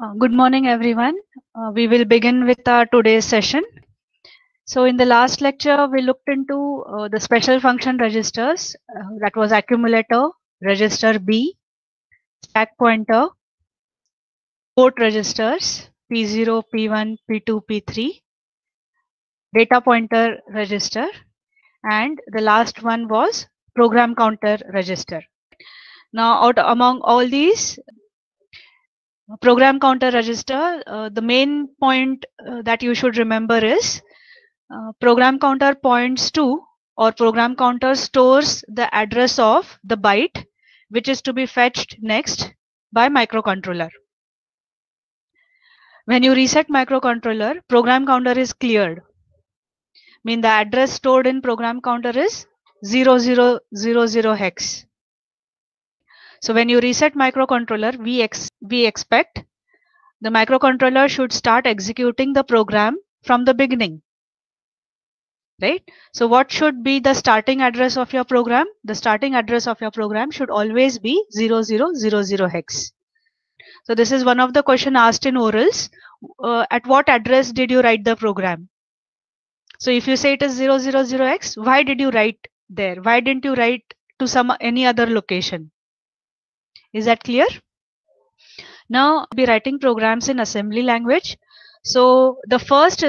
Good morning, everyone. We will begin with our today's session. So in the last lecture, we looked into the special function registers. That was accumulator, register B, stack pointer, port registers, P0, P1, P2, P3, data pointer register, and the last one was program counter register. Now, among all these, program counter register, the main point that you should remember is program counter points to, or program counter stores the address of the byte which is to be fetched next by microcontroller. When you reset microcontroller, program counter is cleared. Mean the address stored in program counter is 0000 hex. So when you reset microcontroller, we expect the microcontroller should start executing the program from the beginning. Right? So what should be the starting address of your program? The starting address of your program should always be 0000 hex. So this is one of the question asked in orals. At what address did you write the program? So if you say it is 000x, why did you write there? Why didn't you write to any other location? Is that clear? Now I'll be writing programs in assembly language. So the first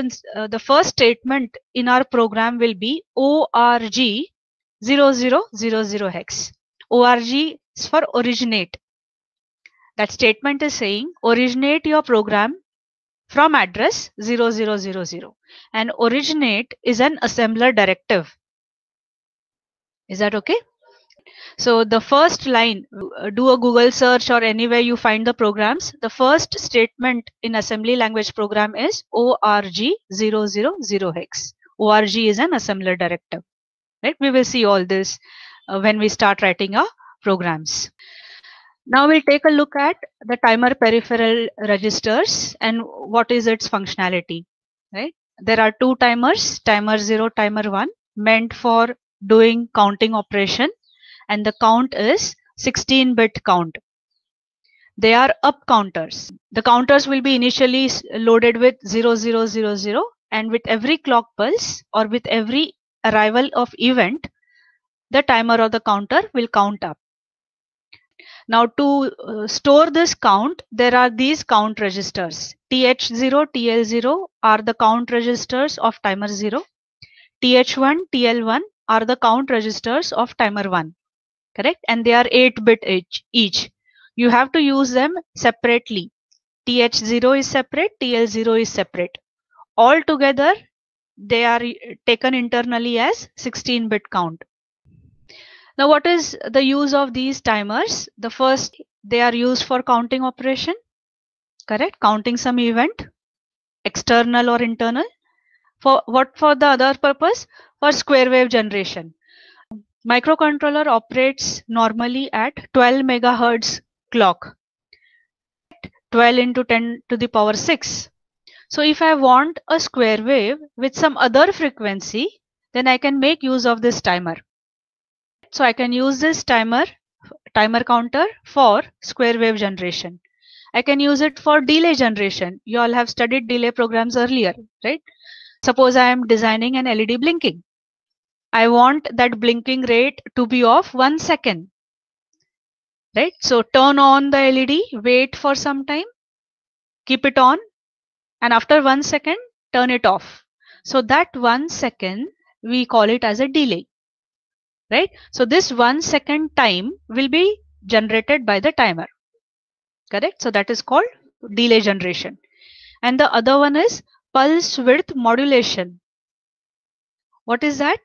statement in our program will be org 0000 hex. Org is for originate. That statement is saying originate your program from address 0000, and originate is an assembler directive. Is that okay? So the first line, do a Google search or anywhere you find the programs, the first statement in assembly language program is org 000 hex. Org is an assembler directive. Right? We will see all this when we start writing our programs. Now we'll take a look at the timer peripheral registers and what is its functionality. Right? There are two timers, timer 0, timer 1, meant for doing counting operation, and the count is 16-bit count. They are up counters. The counters will be initially loaded with 0000, and with every clock pulse or with every arrival of event, the timer of the counter will count up. Now to store this count, there are these count registers. TH0, TL0 are the count registers of timer 0. TH1, TL1 are the count registers of timer 1. Correct? And they are 8-bit each. You have to use them separately. TH0 is separate, TL0 is separate. All together, they are taken internally as 16-bit count. Now, what is the use of these timers? The first, they are used for counting operation. Correct? Counting some event, external or internal. For what? For the other purpose? For square wave generation. Microcontroller operates normally at 12 megahertz clock. 12 into 10 to the power 6. So if I want a square wave with some other frequency, then I can make use of this timer. So I can use this timer counter for square wave generation. I can use it for delay generation. You all have studied delay programs earlier, right? Suppose I am designing an LED blinking. I want that blinking rate to be of 1 second. Right? So turn on the LED, wait for some time, keep it on, and after 1 second, turn it off. So that 1 second, we call it as a delay. Right? So this 1 second time will be generated by the timer. Correct? So that is called delay generation. And the other one is pulse width modulation. What is that?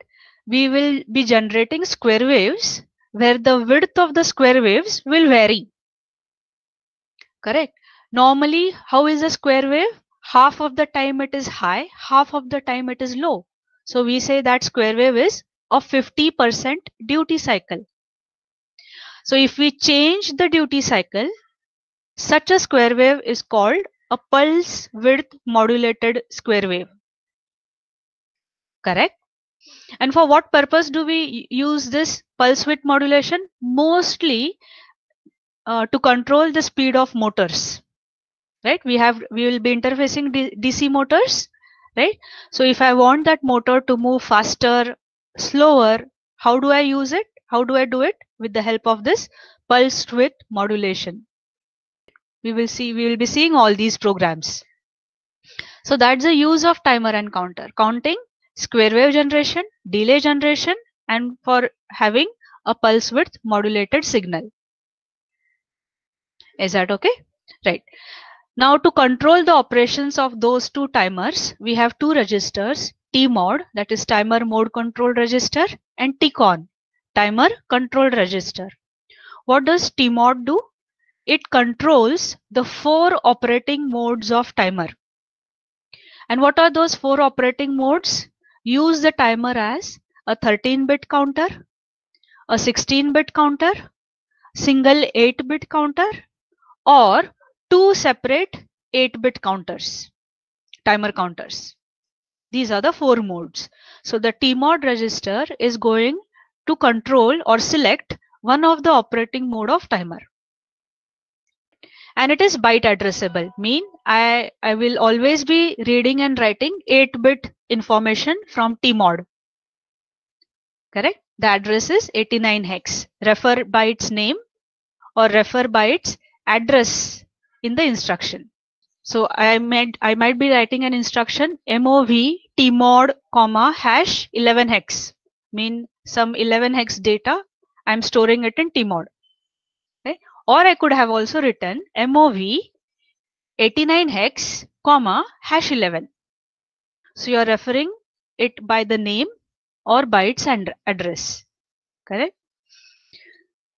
We will be generating square waves where the width of the square waves will vary. Correct? Normally, how is a square wave? Half of the time it is high, half of the time it is low. So we say that square wave is of 50% duty cycle. So if we change the duty cycle, such a square wave is called a pulse width modulated square wave. Correct? And for what purpose do we use this pulse width modulation? Mostly to control the speed of motors. right? We will be interfacing DC motors, right? So if I want that motor to move faster, slower, how do I use it? How do I do it? With the help of this pulse width modulation. We will be seeing all these programs. So that's the use of timer and counter. Counting, square wave generation, delay generation, and for having a pulse width modulated signal. Is that okay? Right. Now to control the operations of those two timers, we have two registers, TMOD, that is timer mode control register, and TCON, timer control register. What does TMOD do? It controls the 4 operating modes of timer. And what are those 4 operating modes? Use the timer as a 13-bit counter, a 16-bit counter, single 8-bit counter, or 2 separate 8-bit counters, timer counters. These are the 4 modes. So the TMOD register is going to control or select one of the operating mode of timer. And it is byte addressable, mean I will always be reading and writing 8-bit information from TMOD. Correct? The address is 89 hex. Refer by its name or refer by its address in the instruction. So I might be writing an instruction MOV TMOD comma hash 11 hex. Mean some 11 hex data I'm storing it in TMOD. Okay? Or I could have also written MOV 89 hex comma hash 11. So you are referring it by the name or by its address. Correct?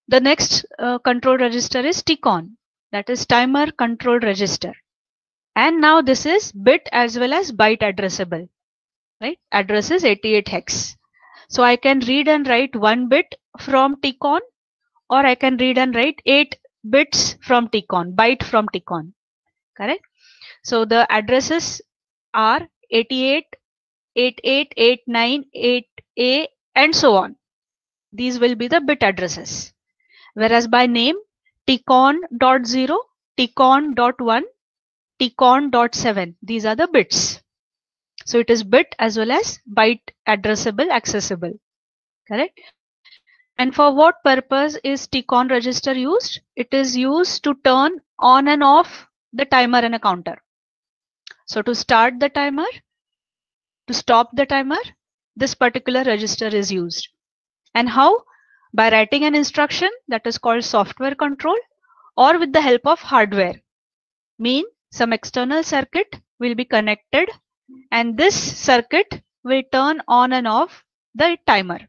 The next control register is TCON, that is timer control register. And now this is bit as well as byte addressable, right? Address is 88 hex. So I can read and write 1 bit from TCON, or I can read and write 8 bits from TCON, byte from TCON. Correct? So the addresses are 88, 88, 89, 8A, and so on. These will be the bit addresses. Whereas by name, TCON.0, TCON.1, TCON.7. These are the bits. So it is bit as well as byte addressable accessible. Correct? And for what purpose is TCON register used? It is used to turn on and off the timer and a counter. So to start the timer, to stop the timer, this particular register is used. And how? By writing an instruction that is called software control, or with the help of hardware. Mean some external circuit will be connected and this circuit will turn on and off the timer.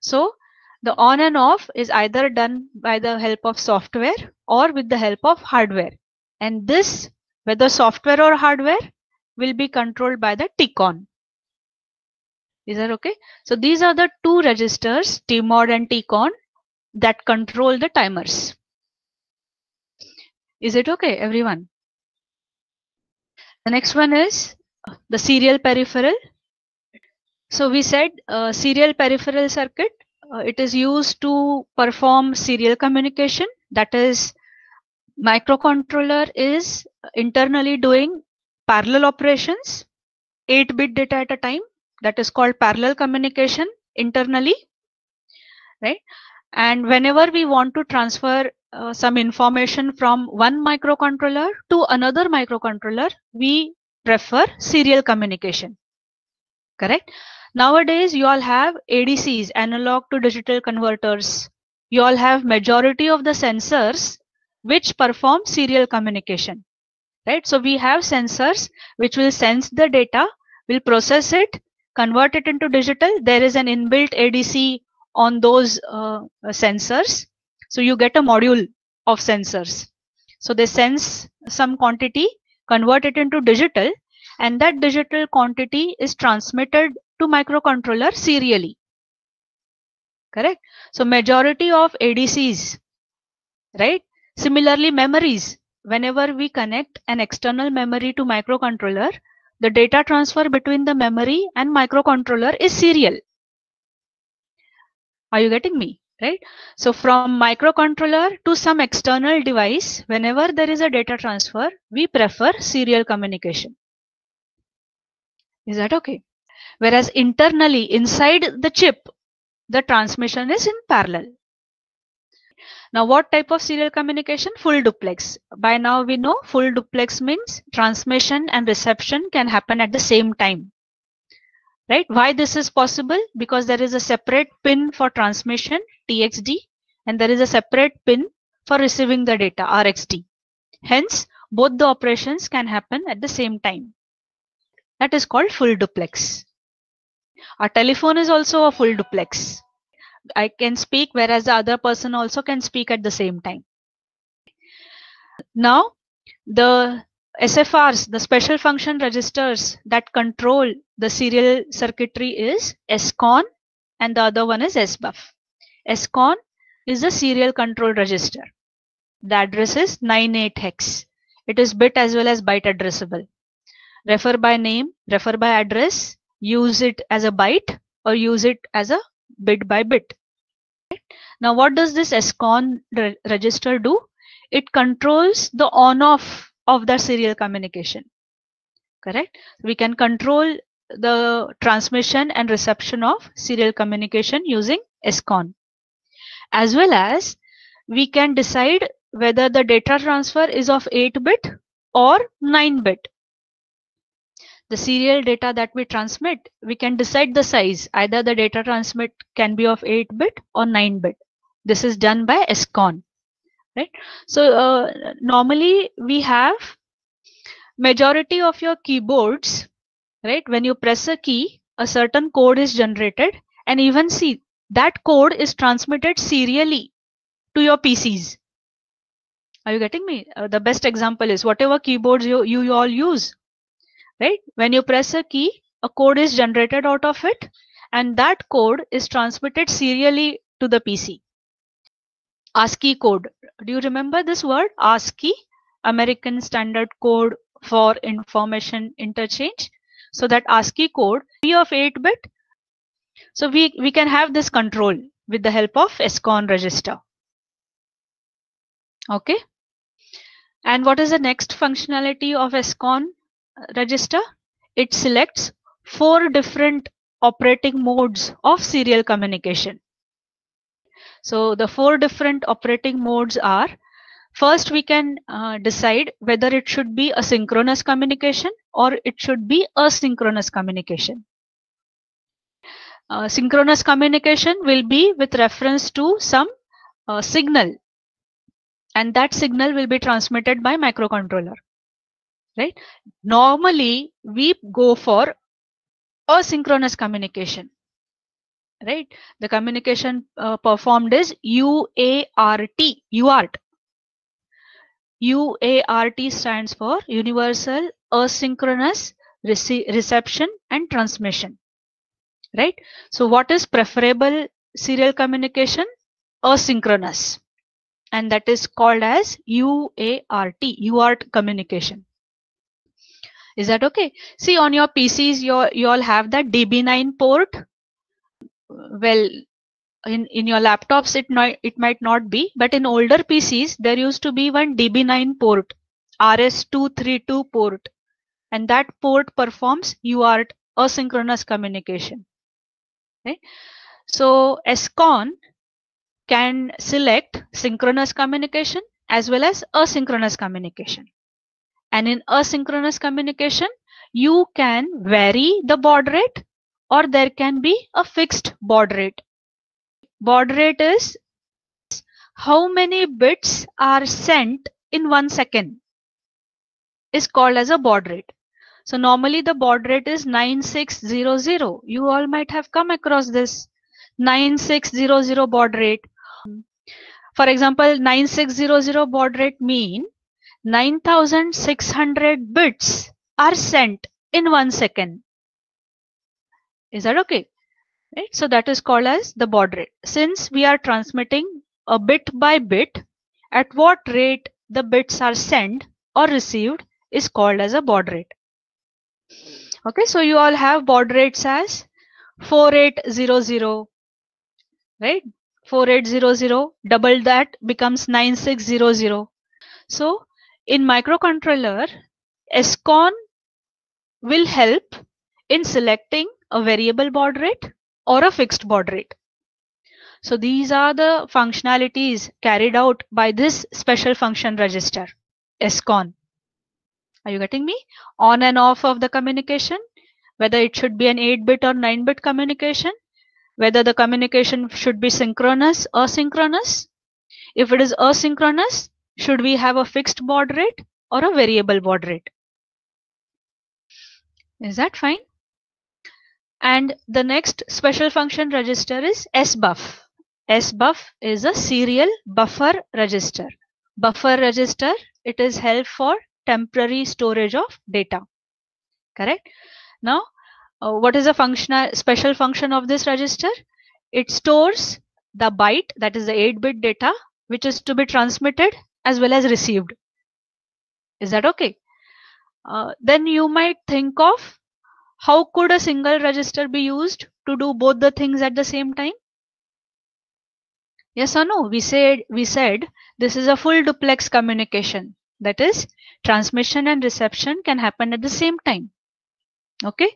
So the on and off is either done by the help of software or with the help of hardware. And this, whether software or hardware, will be controlled by the TCON. Is that okay? So these are the two registers, TMOD and TCON, that control the timers. Is it okay, everyone? The next one is the serial peripheral. So we said serial peripheral circuit, it is used to perform serial communication. That is, microcontroller is internally doing parallel operations, 8-bit data at a time. That is called parallel communication internally, right? And whenever we want to transfer some information from one microcontroller to another microcontroller, we prefer serial communication. Correct? Nowadays, you all have ADCs, analog to digital converters. You all have majority of the sensors which perform serial communication, right? So we have sensors which will sense the data, will process it, convert it into digital. There is an inbuilt ADC on those sensors. So you get a module of sensors. So they sense some quantity, convert it into digital, and that digital quantity is transmitted to microcontroller serially. Correct? So majority of ADCs, right? Similarly, memories. Whenever we connect an external memory to microcontroller, the data transfer between the memory and microcontroller is serial. Are you getting me? right? So from microcontroller to some external device, whenever there is a data transfer, we prefer serial communication. Is that okay? Whereas internally inside the chip, the transmission is in parallel. Now what type of serial communication? Full duplex. By now we know full duplex means transmission and reception can happen at the same time. Right? Why this is possible? Because there is a separate pin for transmission, TXD, and there is a separate pin for receiving the data, RXD. Hence, both the operations can happen at the same time. That is called full duplex. A telephone is also a full duplex. I can speak whereas the other person also can speak at the same time. Now, the SFRs, the special function registers that control the serial circuitry is SCON and the other one is SBUF. SCON is a serial control register. The address is 98 hex. It is bit as well as byte addressable. Refer by name, refer by address, use it as a byte or use it as a bit by bit. Now what does this SCON register do? It controls the on-off of the serial communication. Correct? We can control the transmission and reception of serial communication using SCON. As well as we can decide whether the data transfer is of 8-bit or 9-bit. The serial data that we transmit, we can decide the size. Either the data transmit can be of 8-bit or 9-bit. This is done by SCON. Right? So normally we have majority of your keyboards, right? When you press a key, a certain code is generated, and even see that code is transmitted serially to your PCs. Are you getting me? The best example is whatever keyboards you all use, right? When you press a key, a code is generated out of it, and that code is transmitted serially to the PC. ASCII code. Do you remember this word? ASCII, American Standard Code for Information Interchange. So that ASCII code be of 8-bit. So we can have this control with the help of SCON register. Okay. And what is the next functionality of SCON register? It selects 4 different operating modes of serial communication. So the 4 different operating modes are, first we can decide whether it should be a synchronous communication or it should be asynchronous communication. Synchronous communication will be with reference to some signal, and that signal will be transmitted by microcontroller. Right? Normally we go for asynchronous communication. Right? The communication performed is UART. UART. UART stands for Universal Asynchronous Reception and Transmission. Right? So what is preferable serial communication? Asynchronous. And that is called as UART communication. Is that okay? See, on your PCs, you all have that DB9 port. Well, in your laptops, it might not be, but in older PCs, there used to be one DB9 port, RS232 port, and that port performs UART, asynchronous communication. Okay? So SCON can select synchronous communication as well as asynchronous communication. And in asynchronous communication, you can vary the baud rate or there can be a fixed baud rate. Baud rate is how many bits are sent in 1 second is called as a baud rate. So normally the baud rate is 9600. You all might have come across this 9600 baud rate. For example, 9600 baud rate mean 9600 bits are sent in 1 second. Is that okay? Right? So that is called as the baud rate. Since we are transmitting a bit by bit, at what rate the bits are sent or received is called as a baud rate. Okay, so you all have baud rates as 4800, right? 4800, double that becomes 9600. So in microcontroller, SCON will help in selecting a variable baud rate or a fixed baud rate. So these are the functionalities carried out by this special function register, SCON. Are you getting me? On and off of the communication, whether it should be an 8-bit or 9-bit communication, whether the communication should be synchronous or asynchronous. If it is asynchronous, should we have a fixed baud rate or a variable baud rate? Is that fine? And the next special function register is SBUF. SBUF is a serial buffer register. Buffer register, it is held for temporary storage of data. Correct? Now, what is the special function of this register? It stores the byte, that is the 8-bit data, which is to be transmitted as well as received. Is that okay? Then you might think of how could a single register be used to do both the things at the same time? Yes or no? We said this is a full duplex communication. That is, transmission and reception can happen at the same time. Okay.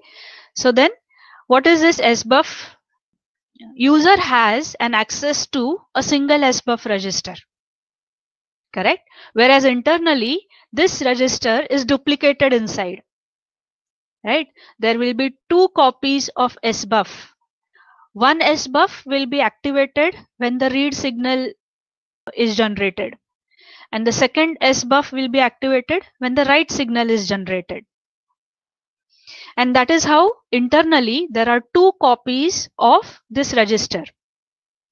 So then what is this SBUF? User has an access to a single SBUF register. Correct? Whereas internally, this register is duplicated inside. Right? There will be 2 copies of SBUF. One SBUF will be activated when the read signal is generated. And the second SBUF will be activated when the write signal is generated. And that is how internally there are 2 copies of this register.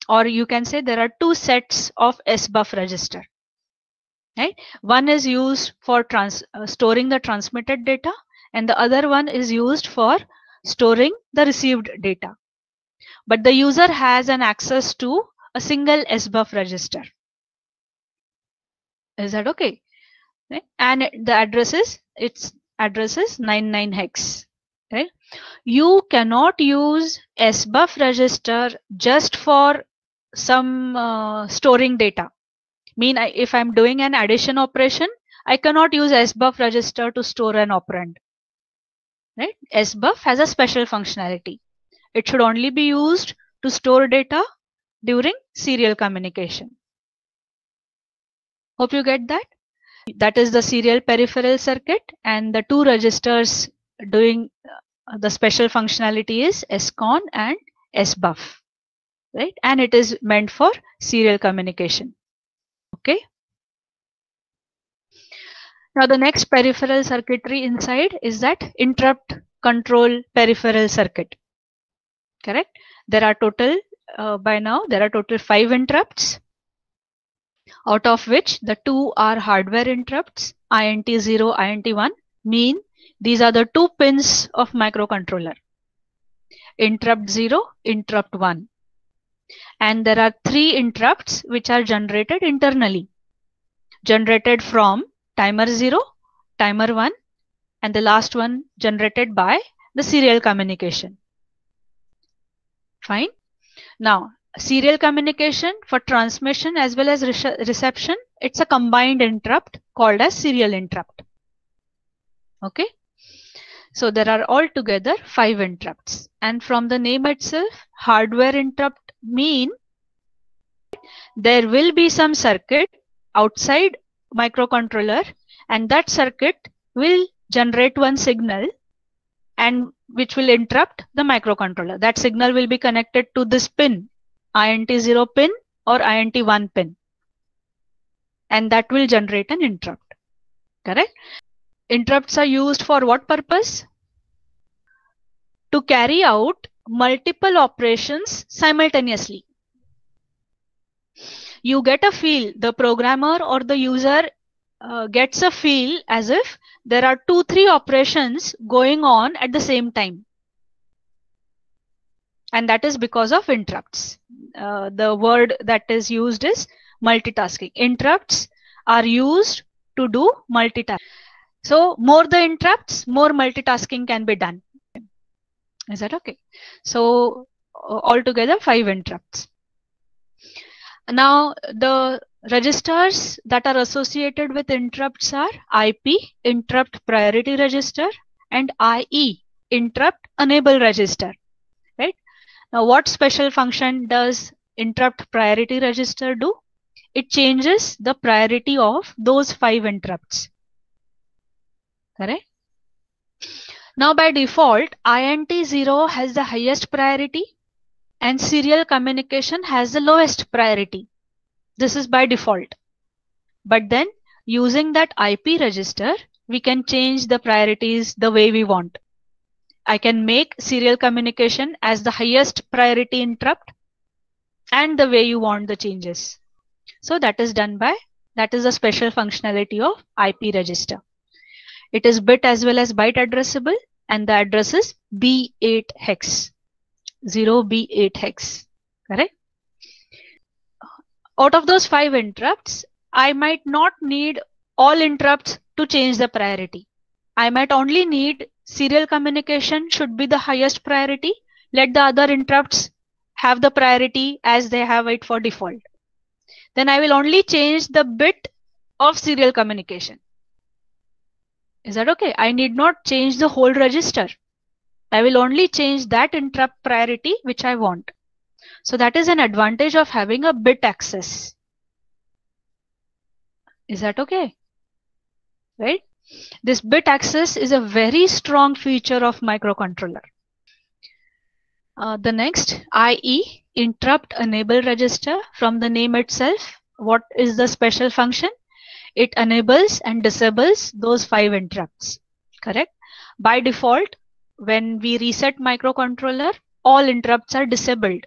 Or you can say there are 2 sets of SBUF register. Right? One is used for storing the transmitted data, and the other one is used for storing the received data. But the user has an access to a single SBUF register. Is that okay? Right? And the address is, its address is 99 hex. Right? You cannot use SBUF register just for some storing data. If I'm doing an addition operation, I cannot use SBUF register to store an operand. Right? SBUF has a special functionality. It should only be used to store data during serial communication. Hope you get that. That is the serial peripheral circuit, and the 2 registers doing the special functionality is SCON and SBUF. Right? And it is meant for serial communication. Okay. Now the next peripheral circuitry inside is that interrupt control peripheral circuit. Correct? There are total, by now, there are total 5 interrupts, out of which the 2 are hardware interrupts, INT0, INT1, mean these are the 2 pins of microcontroller. Interrupt 0, interrupt 1. And there are 3 interrupts which are generated internally. Generated from timer 0, timer 1, and the last one generated by the serial communication. Fine. Now, serial communication for transmission as well as reception, it's a combined interrupt called as serial interrupt. Okay. So there are altogether 5 interrupts. And from the name itself, hardware interrupt mean there will be some circuit outside microcontroller, and that circuit will generate one signal and which will interrupt the microcontroller. That signal will be connected to this pin, INT0 pin or INT1 pin, and that will generate an interrupt. Correct? Interrupts are used for what purpose? To carry out multiple operations simultaneously. You get a feel, the programmer or the user gets a feel as if there are 2-3 operations going on at the same time. And that is because of interrupts. The word that is used is multitasking. Interrupts are used to do multitasking. So more the interrupts, more multitasking can be done. Is that okay? So altogether 5 interrupts. Now the registers that are associated with interrupts are IP, interrupt priority register, and IE, interrupt enable register, right? Now what special function does interrupt priority register do? It changes the priority of those 5 interrupts, correct? Now by default, INT0 has the highest priority and serial communication has the lowest priority. This is by default. But then using that IP register, we can change the priorities the way we want. I can make serial communication as the highest priority interrupt and the way you want the changes. So that is done by, that is a special functionality of IP register. It is bit as well as byte addressable, and the address is B8 hex, 0B8 hex, correct? Out of those 5 interrupts, I might not need all interrupts to change the priority. I might only need serial communication should be the highest priority. Let the other interrupts have the priority as they have it for default. Then I will only change the bit of serial communication. Is that okay? I need not change the whole register. I will only change that interrupt priority which I want. So that is an advantage of having a bit access. Is that okay? Right? This bit access is a very strong feature of microcontroller. The next, IE, interrupt enable register. From the name itself, what is the special function? It enables and disables those 5 interrupts, correct? By default, when we reset microcontroller, all interrupts are disabled.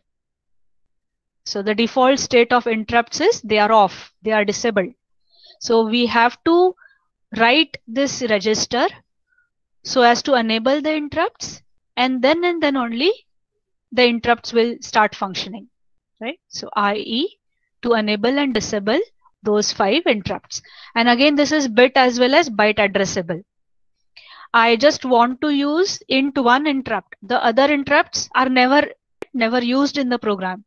So the default state of interrupts is they are off, they are disabled. So we have to write this register so as to enable the interrupts, and then only the interrupts will start functioning, right? So IE to enable and disable those 5 interrupts. And again, this is bit as well as byte addressable. I just want to use int1 interrupt. The other interrupts are never used in the program.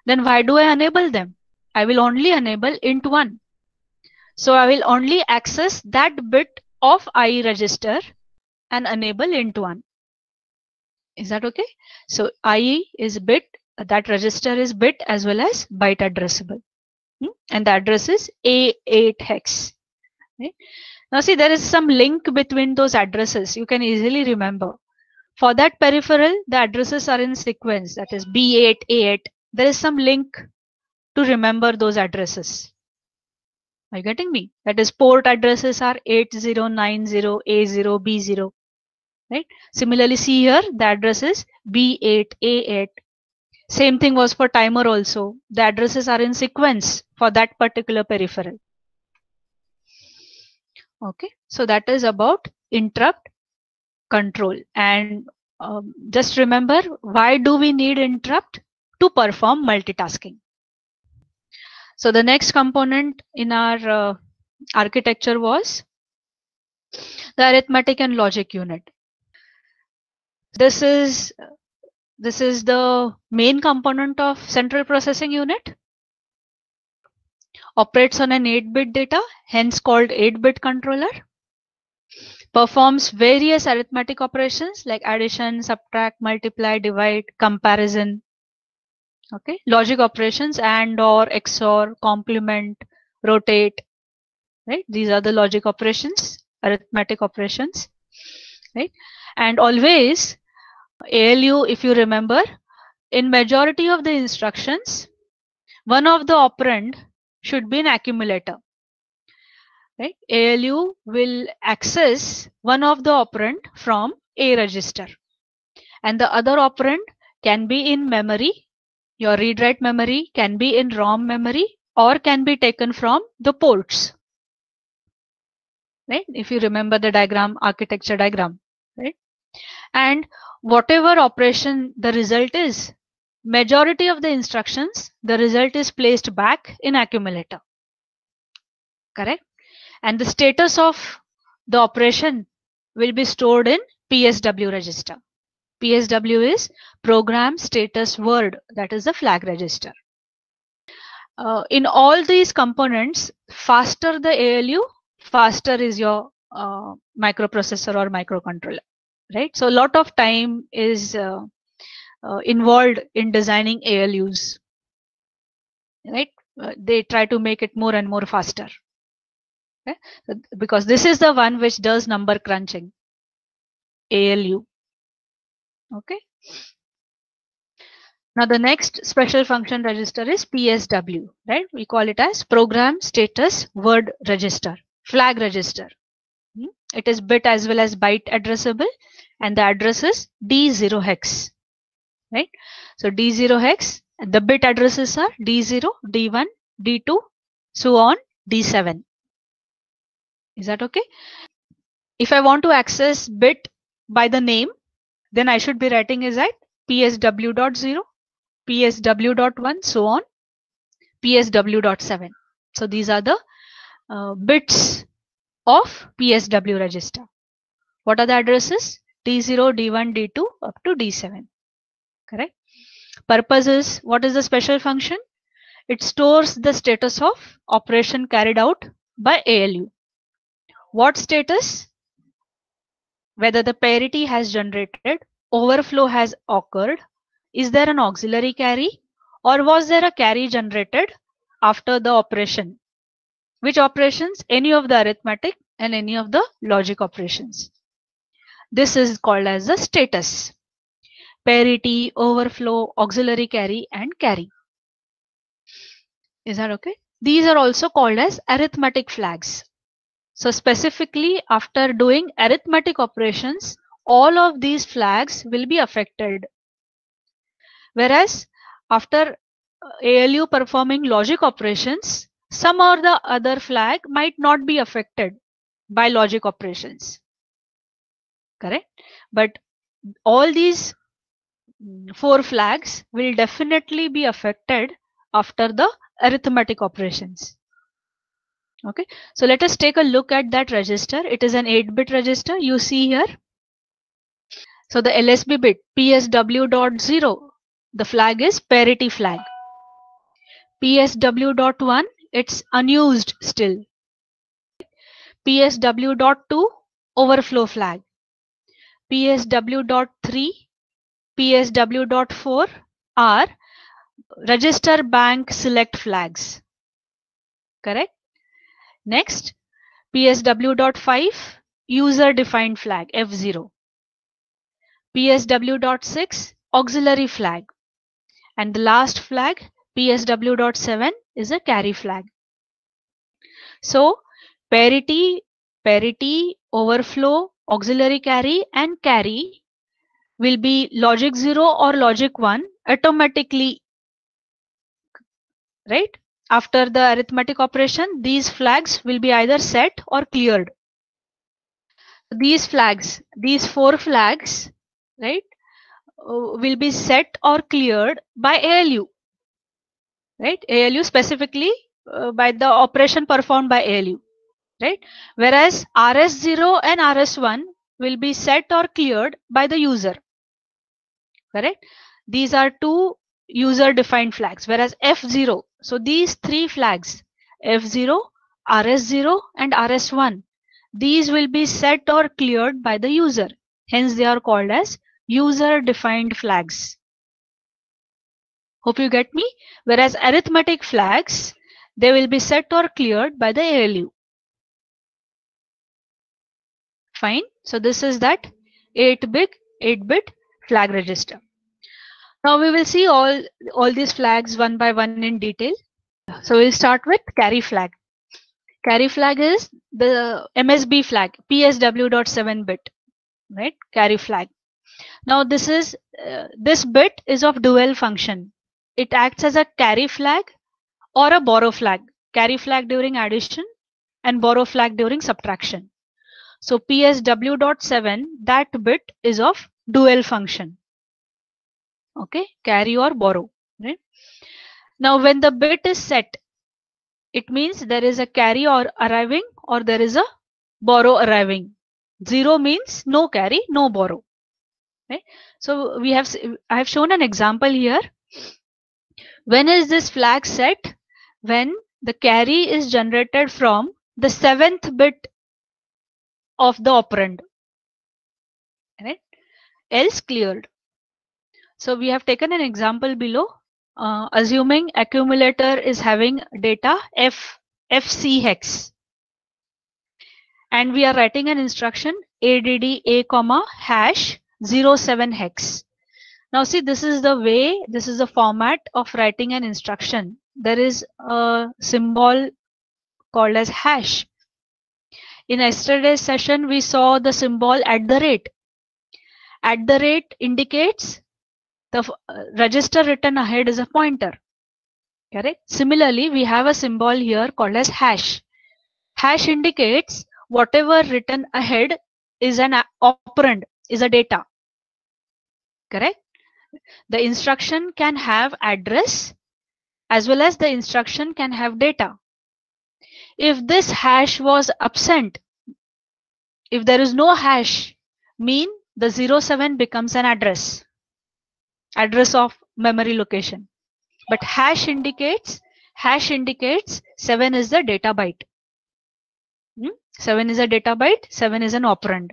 Then why do I enable them? I will only enable int1. So I will only access that bit of IE register and enable int1. Is that okay? So IE is bit, that register is bit as well as byte addressable. And the address is A8 hex. Right? Now see, there is some link between those addresses. You can easily remember. For that peripheral, the addresses are in sequence, that is B8, A8. There is some link to remember those addresses. Are you getting me? That is port addresses are 8090, A0, B0. Right? Similarly, see here, the address is B8, A8. Same thing was for timer also. The addresses are in sequence for that particular peripheral. Okay, so that is about interrupt control. And just remember, why do we need interrupt? To perform multitasking. So the next component in our architecture was the arithmetic and logic unit. This is the main component of central processing unit. Operates on an 8-bit data, hence called 8-bit controller. Performs various arithmetic operations like addition, subtract, multiply, divide, comparison. Okay, logic operations and or XOR, complement, rotate. Right, these are the logic operations, arithmetic operations. Right, and always ALU, if you remember, in majority of the instructions, one of the operand should be an accumulator. Right? ALU will access one of the operand from A register, and the other operand can be in memory. Your read-write memory can be in ROM memory or can be taken from the ports. Right? If you remember the diagram, architecture diagram, right? And whatever operation the result is, majority of the instructions, the result is placed back in accumulator. Correct? And the status of the operation will be stored in PSW register. PSW is program status word, that is the flag register. in all these components, faster the ALU, faster is your microprocessor or microcontroller, right? So a lot of time is involved in designing ALUs, right? They try to make it more and more faster, okay? Because this is the one which does number crunching, ALU, okay? Now the next special function register is PSW, right? We call it as Program Status Word Register, flag register. It is bit as well as byte addressable, and the address is D0 hex, right? So D0 hex, the bit addresses are D0, D1, D2, so on, D7. Is that okay? If I want to access bit by the name, then I should be writing is at PSW.0, PSW.1, so on, PSW.7. So these are the bits of PSW register. What are the addresses? D0, D1, D2 up to D7. Correct? Purpose is, what is the special function? It stores the status of operation carried out by ALU. What status? Whether the parity has generated, overflow has occurred, is there an auxiliary carry, or was there a carry generated after the operation? Which operations? Any of the arithmetic and any of the logic operations. This is called as the status. Parity, overflow, auxiliary carry, and carry. Is that okay? These are also called as arithmetic flags. So specifically after doing arithmetic operations, all of these flags will be affected. Whereas after ALU performing logic operations, some or the other flag might not be affected by logic operations. Correct? But all these 4 flags will definitely be affected after the arithmetic operations. Okay, so let us take a look at that register. It is an 8-bit register you see here. So the LSB bit PSW.0, the flag is parity flag. PSW.1, it's unused still. PSW.2, overflow flag. PSW.3, PSW.4 are register bank select flags. Correct? Next, PSW.5, user defined flag F0. PSW.6, auxiliary flag. And the last flag, PSW.7, is a carry flag. So parity, overflow, auxiliary carry, and carry will be logic 0 or logic 1 automatically, right? After the arithmetic operation, these flags will be either set or cleared. These flags, these 4 flags, right, will be set or cleared by ALU, right? ALU specifically by the operation performed by ALU, right? Whereas RS0 and RS1 will be set or cleared by the user, correct? These are 2 user defined flags, whereas F0, so these 3 flags, F0, RS0 and RS1, these will be set or cleared by the user. Hence they are called as user defined flags. Hope you get me? Whereas arithmetic flags, they will be set or cleared by the ALU. Fine. So this is that 8-bit flag register. Now we will see all these flags one by one in detail. So we'll start with carry flag. Carry flag is the MSB flag, PSW.7 bit, right? Carry flag. Now this is this bit is of dual function. It acts as a carry flag or a borrow flag. Carry flag during addition and borrow flag during subtraction. So PSW.7, that bit is of dual function. Okay, carry or borrow, right? Now when the bit is set, it means there is a carry or arriving or there is a borrow arriving. 0 means no carry, no borrow. Right? So I have shown an example here. When is this flag set? when the carry is generated from the 7th bit of the operand, right? Else cleared. So we have taken an example below. Assuming accumulator is having data FC hex, and we are writing an instruction add a comma hash 07 hex. Now see, this is the format of writing an instruction. There is a symbol called as hash. In yesterday's session, we saw the symbol at the rate. At the rate indicates the register written ahead is a pointer. Correct? Similarly, we have a symbol here called as hash. Hash indicates whatever written ahead is an operand, is a data. Correct? The instruction can have address as well as the instruction can have data. If this hash was absent, if there is no hash, mean the 07 becomes an address of memory location. But hash indicates 7 is the data byte. 7 is a data byte, 7 is an operand.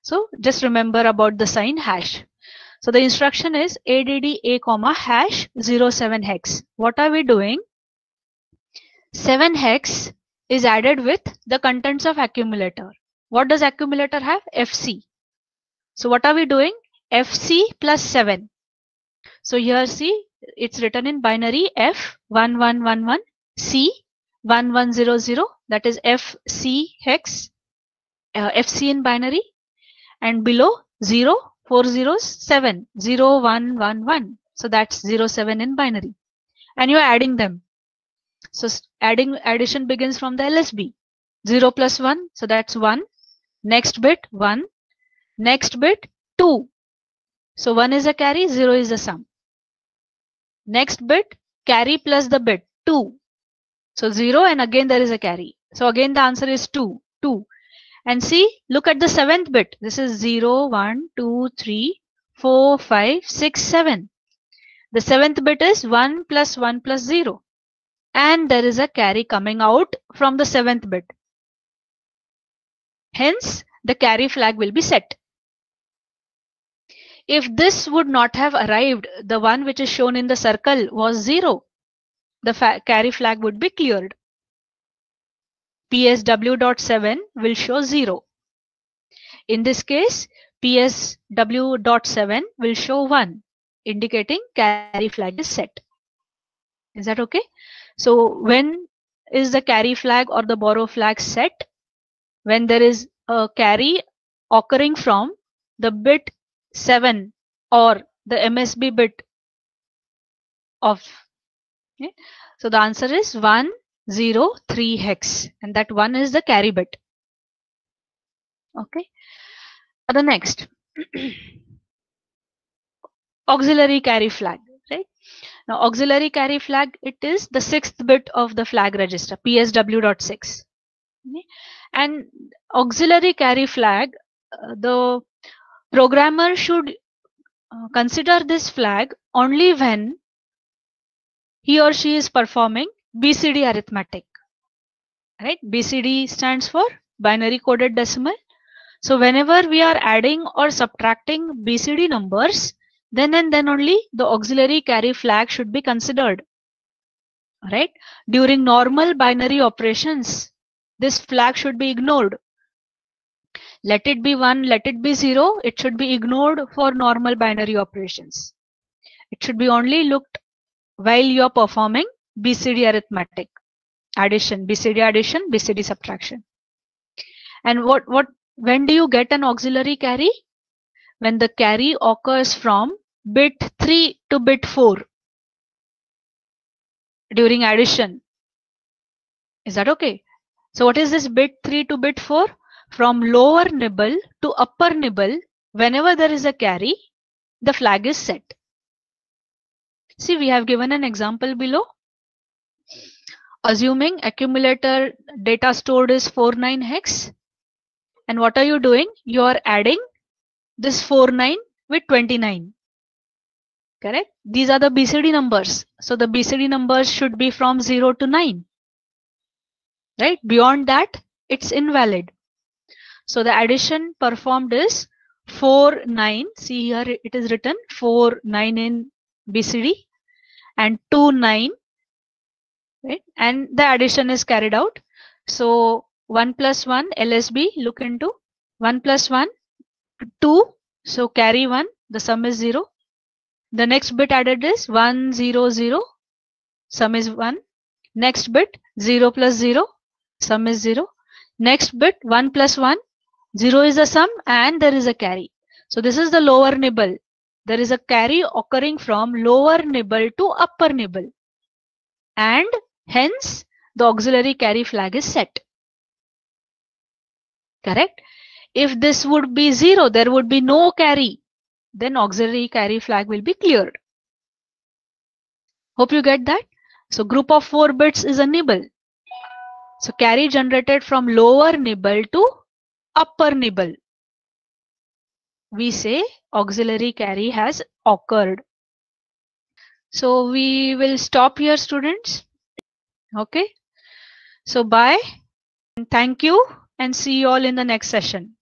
So just remember about the sign hash. So the instruction is add a comma hash 07 hex. What are we doing? 7 hex is added with the contents of accumulator. What does accumulator have? FC. So what are we doing? FC plus 7. So here see, it's written in binary F1111 C1100, that is FC hex, FC in binary, and below 0 4 zeros 7 0 1 1 1. So that's 07 in binary, and you're adding them. So addition begins from the LSB. 0 plus 1, so that's 1. Next bit 1. Next bit 2. So 1 is a carry, 0 is the sum. Next bit carry plus the bit 2. So 0 and again there is a carry. So again the answer is 2. 2. And see, look at the 7th bit. This is 0, 1, 2, 3, 4, 5, 6, 7. The 7th bit is 1 plus 1 plus 0. And there is a carry coming out from the 7th bit. Hence, the carry flag will be set. If this would not have arrived, the one which is shown in the circle was 0. The carry flag would be cleared. PSW.7 will show 0. In this case, PSW.7 will show 1, indicating carry flag is set. Is that okay? So when is the carry flag or the borrow flag set? When there is a carry occurring from the bit 7 or the MSB bit of. Okay? So the answer is 103 hex, and that 1 is the carry bit. Okay. The next auxiliary carry flag, right? Now auxiliary carry flag, it is the 6th bit of the flag register, PSW.6. Okay? And auxiliary carry flag, the programmer should consider this flag only when he or she is performing BCD arithmetic. Right? BCD stands for binary coded decimal. So whenever we are adding or subtracting BCD numbers, then and then only the auxiliary carry flag should be considered. Right? During normal binary operations, this flag should be ignored. Let it be 1, let it be 0, it should be ignored for normal binary operations. It should be only looked while you are performing BCD arithmetic, addition, BCD subtraction. And when do you get an auxiliary carry? When the carry occurs from bit 3 to bit 4 during addition. Is that okay? So what is this bit 3 to bit 4? From lower nibble to upper nibble, whenever there is a carry, the flag is set. See, we have given an example below. Assuming accumulator data stored is 49 hex. And what are you doing? You are adding this 49 with 29. Correct? These are the BCD numbers. So the BCD numbers should be from 0 to 9. Right? Beyond that, it's invalid. So the addition performed is 4, 9. See here it is written 4, 9 in BCD and 2, 9. Right? And the addition is carried out. So 1 plus 1 LSB, look into 1 plus 1, 2. So carry 1, the sum is 0. The next bit added is 1, 0, 0. Sum is 1. Next bit 0 plus 0. Sum is 0. Next bit 1 plus 1. 0 is the sum and there is a carry. So this is the lower nibble. There is a carry occurring from lower nibble to upper nibble. And hence the auxiliary carry flag is set. Correct? If this would be 0, there would be no carry. Then auxiliary carry flag will be cleared. Hope you get that. So group of 4 bits is a nibble. So carry generated from lower nibble to upper nibble. We say auxiliary carry has occurred. So we will stop here, students. Okay. So bye. Thank you and see you all in the next session.